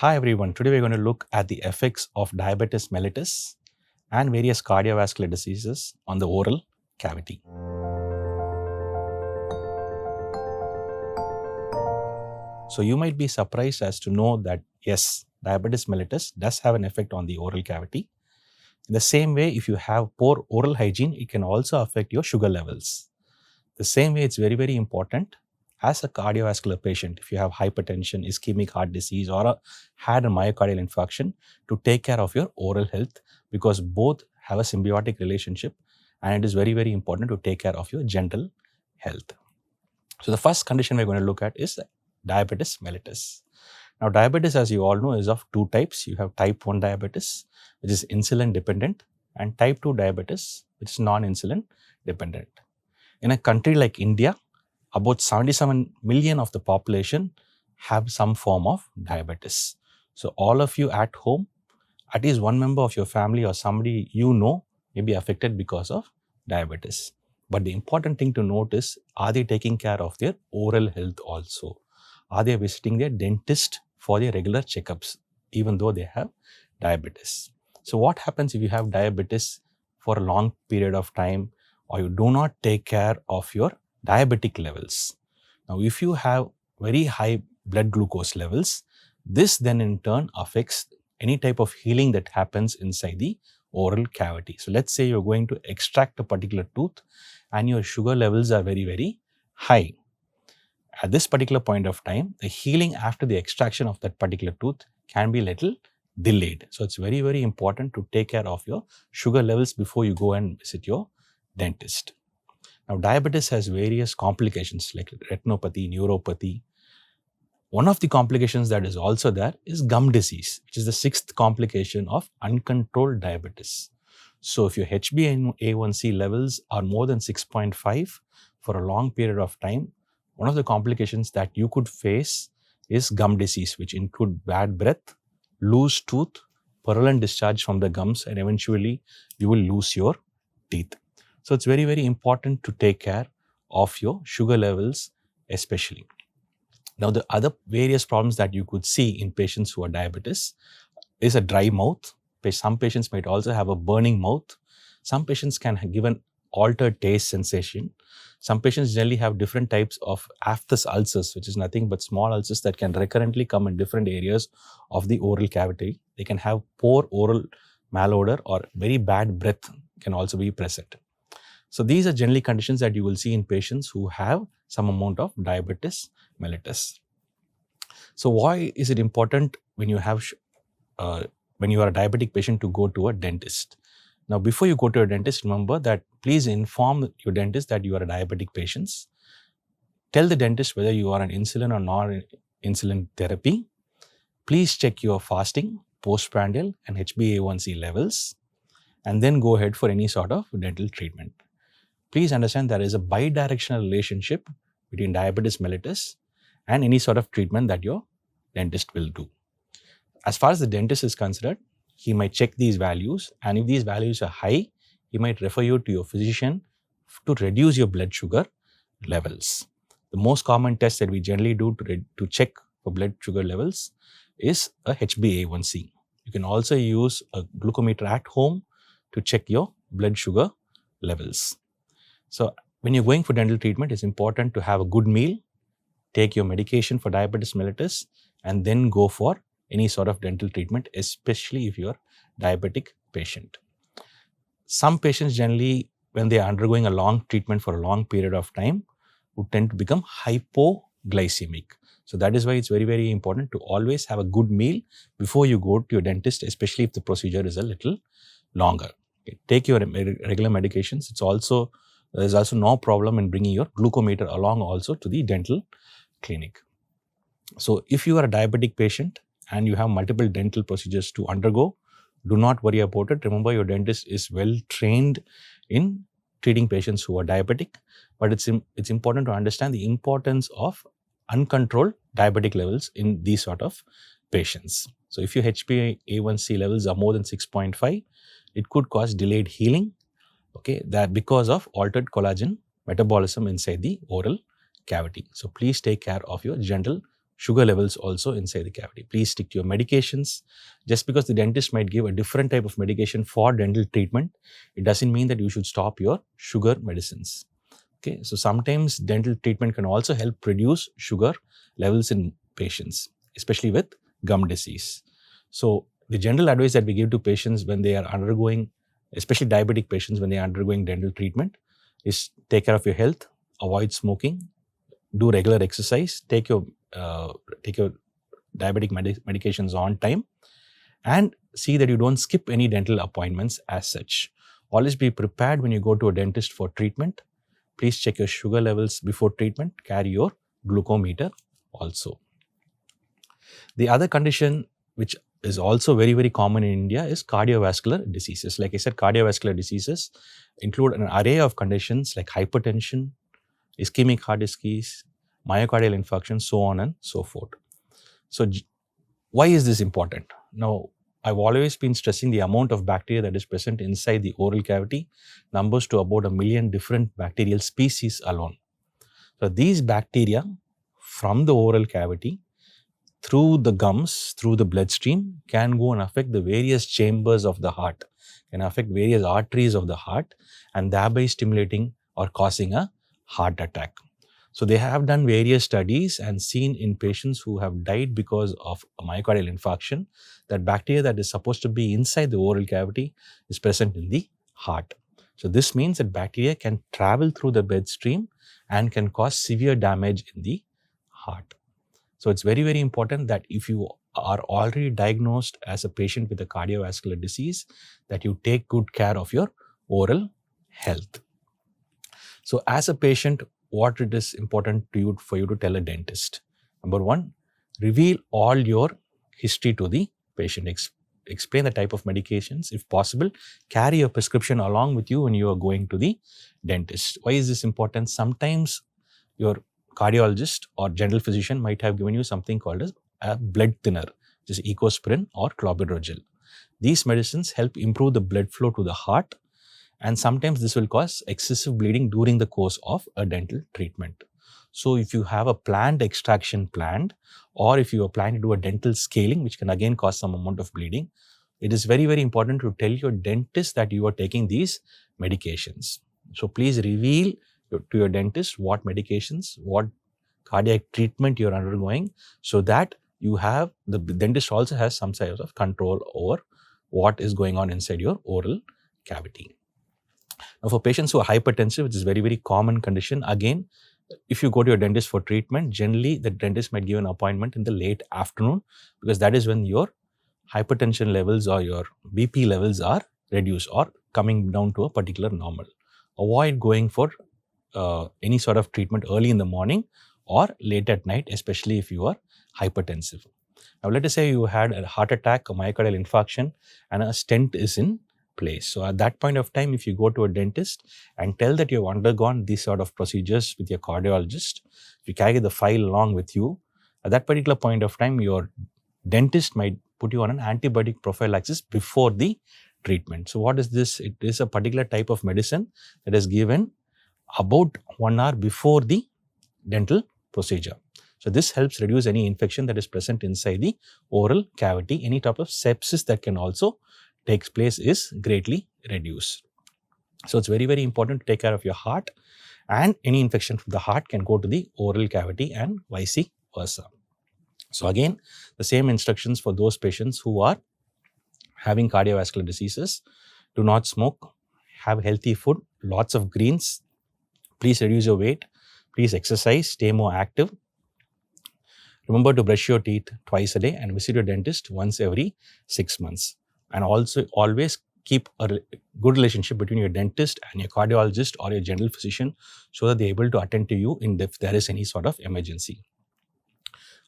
Hi everyone, today we're going to look at the effects of diabetes mellitus and various cardiovascular diseases on the oral cavity. So you might be surprised as to know that yes, diabetes mellitus does have an effect on the oral cavity. In the same way, if you have poor oral hygiene, it can also affect your sugar levels. The same way, it's very important as a cardiovascular patient, if you have hypertension, ischemic heart disease, or had a myocardial infarction, to take care of your oral health, because both have a symbiotic relationship and it is very important to take care of your general health. So the first condition we're going to look at is diabetes mellitus. Now diabetes, as you all know, is of two types. You have type 1 diabetes, which is insulin dependent, and type 2 diabetes, which is non-insulin dependent. In a country like India, about 77 million of the population have some form of diabetes. So all of you at home, at least one member of your family or somebody you know may be affected because of diabetes. But the important thing to note is, are they taking care of their oral health also? Are they visiting their dentist for their regular checkups, even though they have diabetes? So what happens if you have diabetes for a long period of time, or you do not take care of your diabetic levels? Now, if you have very high blood glucose levels, this then in turn affects any type of healing that happens inside the oral cavity. So let's say you're going to extract a particular tooth and your sugar levels are very high. At this particular point of time, the healing after the extraction of that particular tooth can be little delayed. So it's very important to take care of your sugar levels before you go and visit your dentist. Now, diabetes has various complications like retinopathy, neuropathy. One of the complications that is also there is gum disease, which is the sixth complication of uncontrolled diabetes. So if your HbA1c levels are more than 6.5 for a long period of time, one of the complications that you could face is gum disease, which include bad breath, loose tooth, purulent discharge from the gums, and eventually you will lose your teeth. So it's very important to take care of your sugar levels especially. Now, the other various problems that you could see in patients who are diabetes is a dry mouth. Some patients might also have a burning mouth. Some patients can give an altered taste sensation. Some patients generally have different types of aphthous ulcers, which is nothing but small ulcers that can recurrently come in different areas of the oral cavity. They can have poor oral malodor, or very bad breath can also be present. So these are generally conditions that you will see in patients who have some amount of diabetes mellitus. So why is it important when you have when you are a diabetic patient to go to a dentist? Now, before you go to a dentist, remember that please inform your dentist that you are a diabetic patient. Tell the dentist whether you are on insulin or non-insulin therapy. Please check your fasting, postprandial, and HbA1c levels, and then go ahead for any sort of dental treatment. Please understand there is a bidirectional relationship between diabetes mellitus and any sort of treatment that your dentist will do. As far as the dentist is concerned, he might check these values, and if these values are high, he might refer you to your physician to reduce your blood sugar levels. The most common test that we generally do to check for blood sugar levels is a HbA1c. You can also use a glucometer at home to check your blood sugar levels. So when you're going for dental treatment, it's important to have a good meal, take your medication for diabetes mellitus, and then go for any sort of dental treatment, especially if you're a diabetic patient. Some patients generally, when they are undergoing a long treatment for a long period of time, would tend to become hypoglycemic. So that is why it's very important to always have a good meal before you go to your dentist, especially if the procedure is a little longer. Okay. Take your regular medications. There's also no problem in bringing your glucometer along also to the dental clinic. So if you are a diabetic patient and you have multiple dental procedures to undergo, do not worry about it. Remember, your dentist is well trained in treating patients who are diabetic, but it's important to understand the importance of uncontrolled diabetic levels in these sort of patients. So if your HbA1c levels are more than 6.5, it could cause delayed healing, okay, that because of altered collagen metabolism inside the oral cavity. So please take care of your general sugar levels also inside the cavity. Please stick to your medications. Just because the dentist might give a different type of medication for dental treatment, it doesn't mean that you should stop your sugar medicines. Okay, so sometimes dental treatment can also help reduce sugar levels in patients, especially with gum disease. So the general advice that we give to patients when they are undergoing, especially diabetic patients when they are undergoing dental treatment, is take care of your health, avoid smoking, do regular exercise, take your diabetic medications on time, and see that you don't skip any dental appointments as such. Always be prepared when you go to a dentist for treatment. Please check your sugar levels before treatment. Carry your glucometer also. The other condition which is also very, very common in India is cardiovascular diseases. Like I said, cardiovascular diseases include an array of conditions like hypertension, ischemic heart disease, myocardial infarction, so on and so forth. So why is this important? Now, I've always been stressing the amount of bacteria that is present inside the oral cavity, numbers to about 1 million different bacterial species alone. So these bacteria from the oral cavity through the gums, through the bloodstream, can go and affect the various chambers of the heart, can affect various arteries of the heart, and thereby stimulating or causing a heart attack. So they have done various studies and seen in patients who have died because of a myocardial infarction that bacteria that is supposed to be inside the oral cavity is present in the heart. So this means that bacteria can travel through the bloodstream and can cause severe damage in the heart. So it's very, very important that if you are already diagnosed as a patient with a cardiovascular disease, that you take good care of your oral health. So as a patient, what it is important to you for you to tell a dentist? Number one, reveal all your history to the patient. Explain the type of medications. If possible, carry your prescription along with you when you are going to the dentist. Why is this important? Sometimes your cardiologist or general physician might have given you something called as a blood thinner, which is ecosprin or clopidogrel. These medicines help improve the blood flow to the heart, and sometimes this will cause excessive bleeding during the course of a dental treatment. So if you have a planned extraction planned, or if you are planning to do a dental scaling, which can again cause some amount of bleeding, it is very, very important to tell your dentist that you are taking these medications. So please reveal to your dentist what medications, what cardiac treatment you are undergoing, so that you have, the dentist also has some sort of control over what is going on inside your oral cavity. Now for patients who are hypertensive, which is a very, very common condition, again, if you go to your dentist for treatment, generally the dentist might give an appointment in the late afternoon, because that is when your hypertension levels or your BP levels are reduced or coming down to a particular normal. Avoid going for any sort of treatment early in the morning or late at night, especially if you are hypertensive. Now let us say you had a heart attack, a myocardial infarction, and a stent is in place. So at that point of time, if you go to a dentist and tell that you have undergone these sort of procedures with your cardiologist, if you carry the file along with you, at that particular point of time, your dentist might put you on an antibiotic prophylaxis before the treatment. So what is this? It is a particular type of medicine that is given about 1 hour before the dental procedure. So this helps reduce any infection that is present inside the oral cavity. Any type of sepsis that can also takes place is greatly reduced. So it's very, very important to take care of your heart, and any infection from the heart can go to the oral cavity and vice versa. So again, the same instructions for those patients who are having cardiovascular diseases. Do not smoke, have healthy food, lots of greens, please reduce your weight, please exercise, stay more active. Remember to brush your teeth twice a day and visit your dentist once every 6 months. And also always keep a good relationship between your dentist and your cardiologist or your general physician, so that they're able to attend to you if there is any sort of emergency.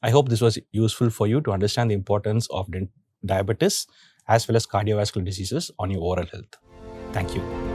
I hope this was useful for you to understand the importance of diabetes as well as cardiovascular diseases on your oral health. Thank you.